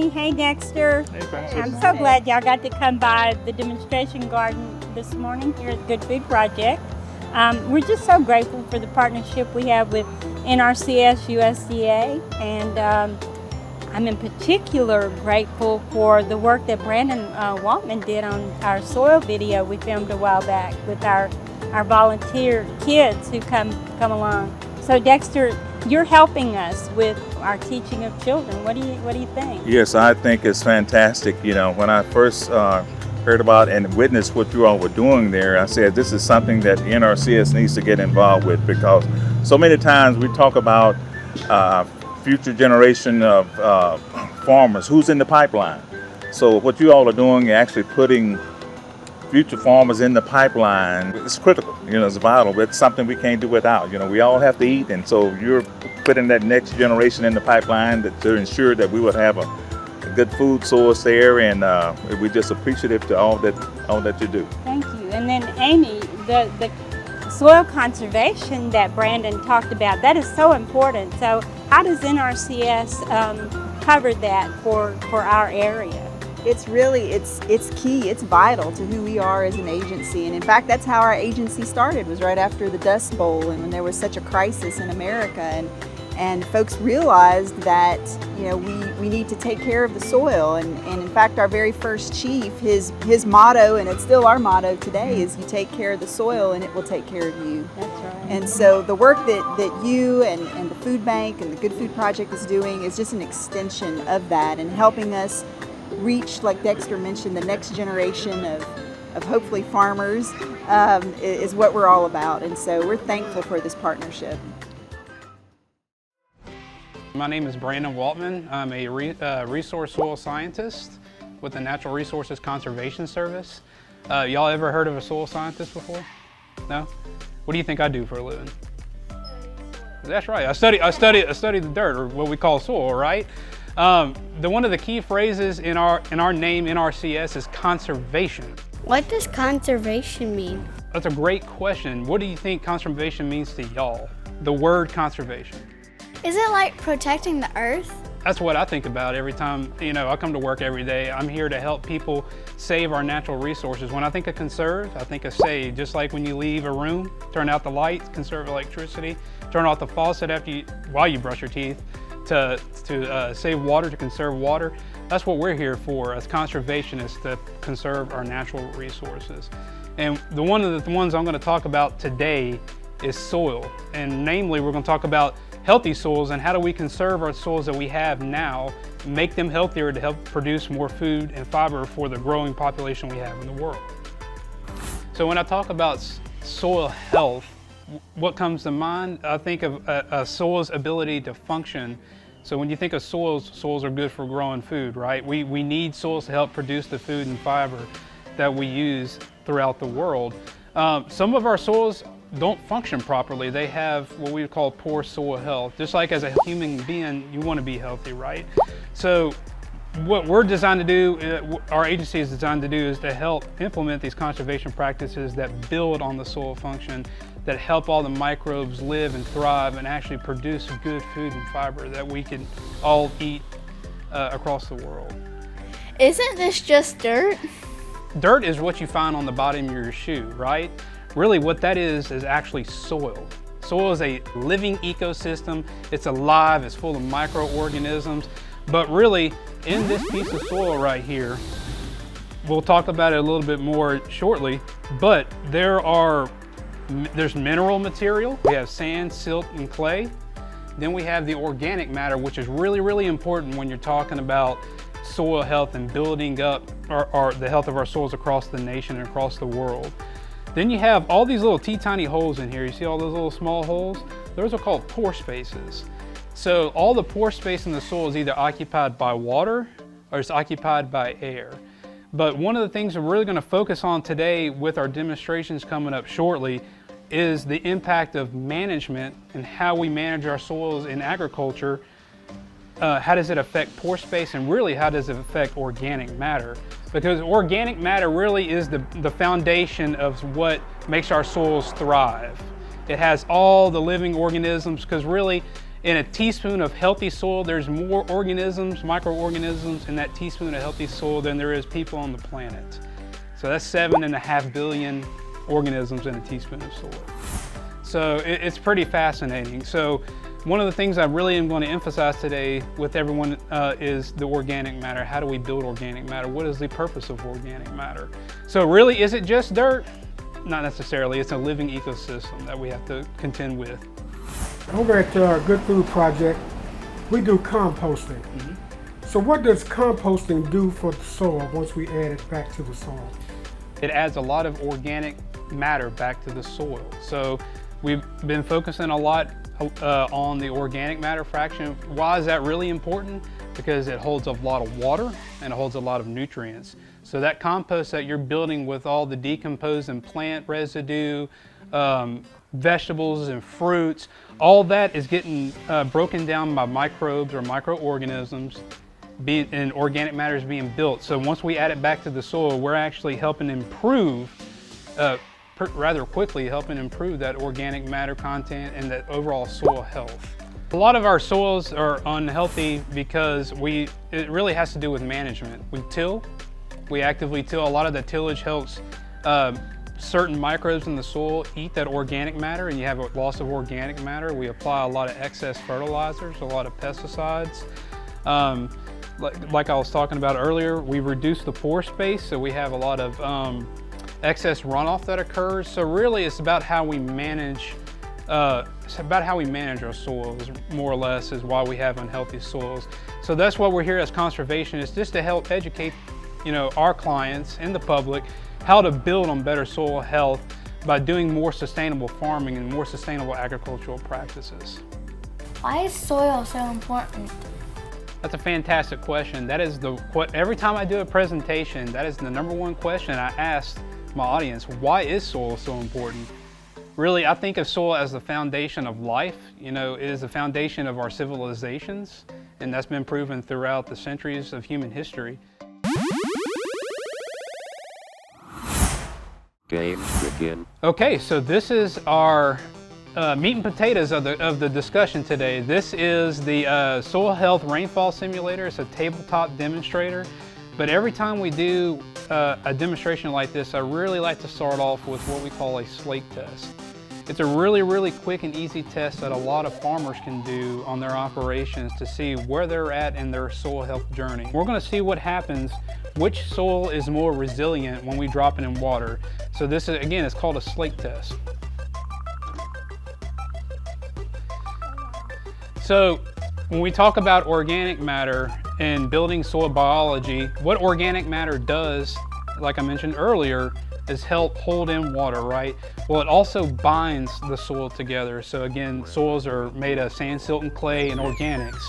Amy. Hey, Dexter. Hey, Francis. I'm so glad y'all got to come by the demonstration garden this morning here at the Good Food Project. We're just so grateful for the partnership we have with NRCS USDA, and I'm in particular grateful for the work that Brandon Waltman did on our soil video we filmed a while back with our volunteer kids who come along. So Dexter, you're helping us with our teaching of children. What do you think? Yes, I think it's fantastic. You know, when I first heard about and witnessed what you all were doing there, I said this is something that the NRCS needs to get involved with, because so many times we talk about future generation of farmers, who's in the pipeline. So what you all are doing, you're actually putting future farmers in the pipeline. It's critical, you know, it's vital. It's something we can't do without. You know, we all have to eat, and so you're putting that next generation in the pipeline to ensure that we would have a good food source there, and we're just appreciative to all that you do. Thank you. And then Amy, the soil conservation that Brandon talked about, that is so important. So how does NRCS cover that for our area? It's really, it's key, it's vital to who we are as an agency. And in fact, that's how our agency started, was right after the Dust Bowl and when there was such a crisis in America. And folks realized that, you know, we need to take care of the soil. And in fact, our very first chief, his motto, and it's still our motto today, is you take care of the soil and it will take care of you. That's right. And so the work that you and the Food Bank and the Good Food Project is doing is just an extension of that, and helping us reach, like Dexter mentioned, the next generation of hopefully farmers is what we're all about. And so we're thankful for this partnership. My name is Brandon Waltman. I'm a resource soil scientist with the Natural Resources Conservation Service. Y'all ever heard of a soil scientist before? No? What do you think I do for a living? That's right. I study the dirt, or what we call soil, right? One of the key phrases in our name, NRCS, is conservation. What does conservation mean? That's a great question. What do you think conservation means to y'all? The word conservation. Is it like protecting the earth? That's what I think about every time, you know, I come to work every day. I'm here to help people save our natural resources. When I think of conserve, I think of save. Just like when you leave a room, turn out the lights, conserve electricity, turn off the faucet while you brush your teeth to save water, to conserve water. That's what we're here for as conservationists, to conserve our natural resources. And one of the ones I'm going to talk about today is soil. And namely, we're going to talk about healthy soils and how do we conserve our soils that we have now, make them healthier to help produce more food and fiber for the growing population we have in the world. So when I talk about soil health, what comes to mind? I think of a soil's ability to function. So when you think of soils are good for growing food, right? We need soils to help produce the food and fiber that we use throughout the world. Some of our soils don't function properly. They have what we call poor soil health. Just like as a human being, you want to be healthy, right? So what we're designed to do, our agency is designed to do, is to help implement these conservation practices that build on the soil function, that help all the microbes live and thrive and actually produce good food and fiber that we can all eat across the world. Isn't this just dirt? Dirt is what you find on the bottom of your shoe, right? Really what that is actually soil. Soil is a living ecosystem. It's alive, it's full of microorganisms. But really, in this piece of soil right here, we'll talk about it a little bit more shortly, but there's mineral material. We have sand, silt, and clay. Then we have the organic matter, which is really, really important when you're talking about soil health and building up the health of our soils across the nation and across the world. Then you have all these little tiny holes in here. You see all those little small holes? Those are called pore spaces. So all the pore space in the soil is either occupied by water or it's occupied by air. But one of the things we're really going to focus on today with our demonstrations coming up shortly is the impact of management and how we manage our soils in agriculture. How does it affect pore space, and really how does it affect organic matter? Because organic matter really is the foundation of what makes our soils thrive. It has all the living organisms, because really in a teaspoon of healthy soil, there's more organisms, microorganisms in that teaspoon of healthy soil than there is people on the planet. So that's 7.5 billion organisms in a teaspoon of soil. So it's pretty fascinating. So one of the things I really am going to emphasize today with everyone is the organic matter. How do we build organic matter? What is the purpose of organic matter? So really, is it just dirt? Not necessarily. It's a living ecosystem that we have to contend with. Over at Good Food Project, we do composting. So what does composting do for the soil once we add it back to the soil? It adds a lot of organic matter back to the soil. So we've been focusing a lot on the organic matter fraction. Why is that really important? Because it holds a lot of water and it holds a lot of nutrients. So that compost that you're building with all the decomposing plant residue, vegetables and fruits, all that is getting broken down by microbes or microorganisms, and organic matter is being built. So once we add it back to the soil, we're actually helping improve, rather quickly helping improve that organic matter content and that overall soil health. A lot of our soils are unhealthy because it really has to do with management. We actively till. A lot of the tillage helps certain microbes in the soil eat that organic matter, and you have a loss of organic matter. We apply a lot of excess fertilizers, a lot of pesticides. Like I was talking about earlier, we reduce the pore space, so we have a lot of excess runoff that occurs. So really it's about how we manage our soils, more or less, is why we have unhealthy soils. So that's what we're here as conservationists, just to help educate our clients and the public how to build on better soil health by doing more sustainable farming and more sustainable agricultural practices. Why is soil so important? That's a fantastic question. That is every time I do a presentation, that is the #1 question I ask my audience. Why is soil so important? Really, I think of soil as the foundation of life. It is the foundation of our civilizations, and that's been proven throughout the centuries of human history. Game begin. Okay, so this is our meat and potatoes of the discussion today. This is the Soil Health Rainfall Simulator. It's a tabletop demonstrator. But every time we do a demonstration like this, I really like to start off with what we call a slate test. It's a really, really quick and easy test that a lot of farmers can do on their operations to see where they're at in their soil health journey. We're going to see what happens, which soil is more resilient when we drop it in water. So this is, again, it's called a slate test. So when we talk about organic matter and building soil biology, what organic matter does, like I mentioned earlier, is help hold in water, right? Well, it also binds the soil together. So again, soils are made of sand, silt, and clay and organics.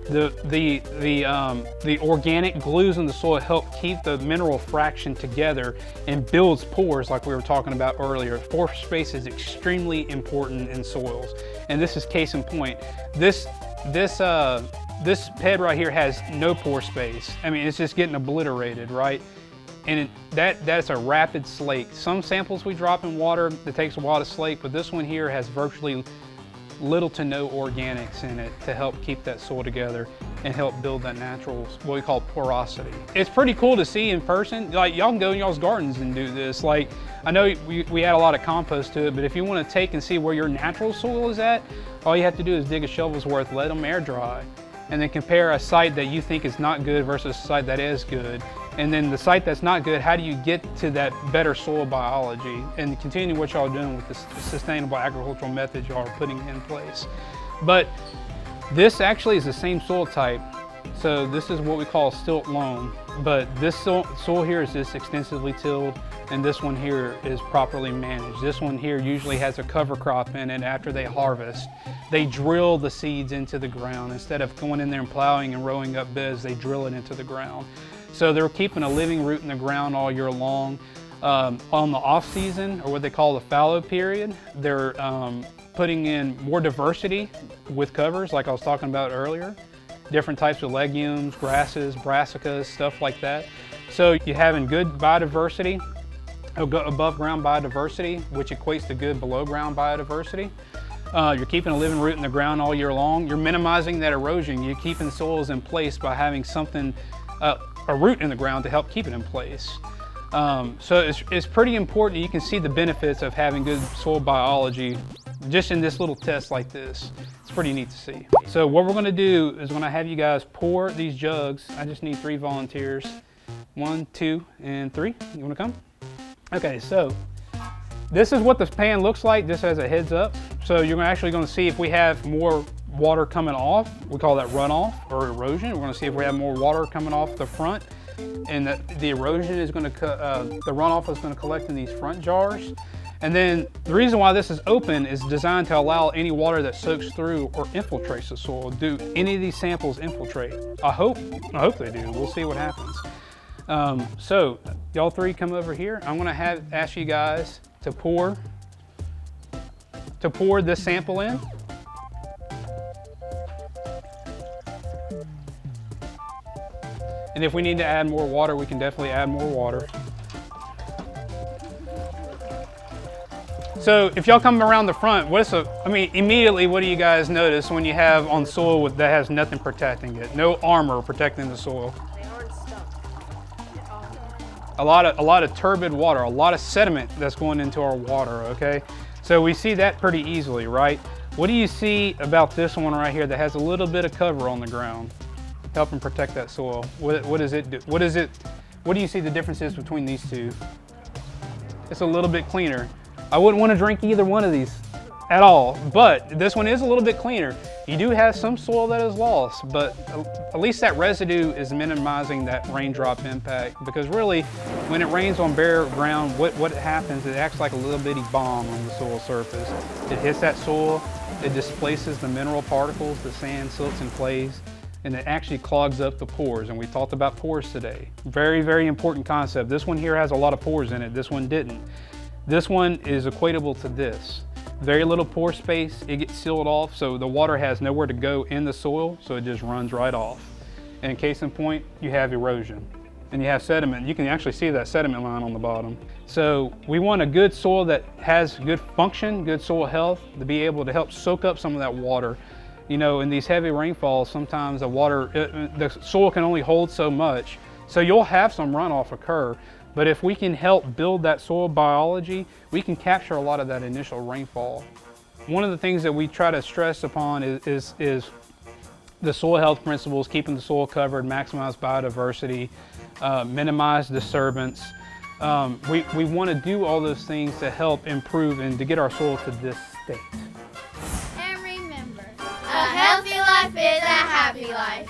The organic glues in the soil help keep the mineral fraction together and builds pores, like we were talking about earlier. Pore space is extremely important in soils, and this is case in point. This bed right here has no pore space. I mean, it's just getting obliterated, right? And that's a rapid slake. Some samples we drop in water, it takes a while to slake, but this one here has virtually little to no organics in it to help keep that soil together and help build that natural, what we call porosity. It's pretty cool to see in person. Like, y'all can go in y'all's gardens and do this. Like, I know we add a lot of compost to it, but if you want to take and see where your natural soil is at, all you have to do is dig a shovel's worth, let them air dry, and then compare a site that you think is not good versus a site that is good. And then the site that's not good, how do you get to that better soil biology and continue what y'all are doing with the sustainable agricultural methods y'all are putting in place. But this actually is the same soil type. So this is what we call stilt loam. But this soil here is just extensively tilled, and this one here is properly managed. This one here usually has a cover crop in it after they harvest. They drill the seeds into the ground. Instead of going in there and plowing and rowing up beds, they drill it into the ground. So they're keeping a living root in the ground all year long. On the off season, or what they call the fallow period, they're putting in more diversity with covers, like I was talking about earlier. Different types of legumes, grasses, brassicas, stuff like that. So you're having good biodiversity, above ground biodiversity, which equates to good below ground biodiversity. You're keeping a living root in the ground all year long. You're minimizing that erosion. You're keeping soils in place by having something, a root in the ground to help keep it in place. So it's pretty important. You can see the benefits of having good soil biology just in this little test like this. It's pretty neat to see. So what we're gonna do is gonna have you guys pour these jugs. I just need 3 volunteers. 1, 2, and 3. You wanna come? Okay, so this is what the pan looks like, just as a heads up. So you're actually gonna see if we have more water coming off. We call that runoff or erosion. We're gonna see if we have more water coming off the front, and the erosion is gonna, the runoff is gonna collect in these front jars. And then the reason why this is open is designed to allow any water that soaks through or infiltrates the soil. Do any of these samples infiltrate? I hope they do. We'll see what happens. So y'all 3 come over here. I'm gonna ask you guys to pour this sample in. And if we need to add more water, we can definitely add more water. So if y'all come around the front, immediately what do you guys notice when you have on soil that has nothing protecting it? No armor protecting the soil. A lot of turbid water, a lot of sediment that's going into our water, okay? So we see that pretty easily, right? What do you see about this one right here that has a little bit of cover on the ground, helping protect that soil? What does it do? What do you see the differences between these two? It's a little bit cleaner. I wouldn't want to drink either one of these at all, but this one is a little bit cleaner. You do have some soil that is lost, but at least that residue is minimizing that raindrop impact, because really when it rains on bare ground, what happens, it acts like a little bitty bomb on the soil surface. It hits that soil, it displaces the mineral particles, the sand, silts, and clays, and it actually clogs up the pores. And we talked about pores today. Very, very important concept. This one here has a lot of pores in it, this one didn't. This one is equatable to this. Very little pore space, it gets sealed off, so the water has nowhere to go in the soil, so it just runs right off. And case in point, you have erosion and you have sediment. You can actually see that sediment line on the bottom. So we want a good soil that has good function, good soil health, to be able to help soak up some of that water. You know, in these heavy rainfalls, sometimes the soil can only hold so much. So you'll have some runoff occur. But if we can help build that soil biology, we can capture a lot of that initial rainfall. One of the things that we try to stress upon is the soil health principles, keeping the soil covered, maximize biodiversity, minimize disturbance. We want to do all those things to help improve and to get our soil to this state. And remember, a healthy life is a happy life.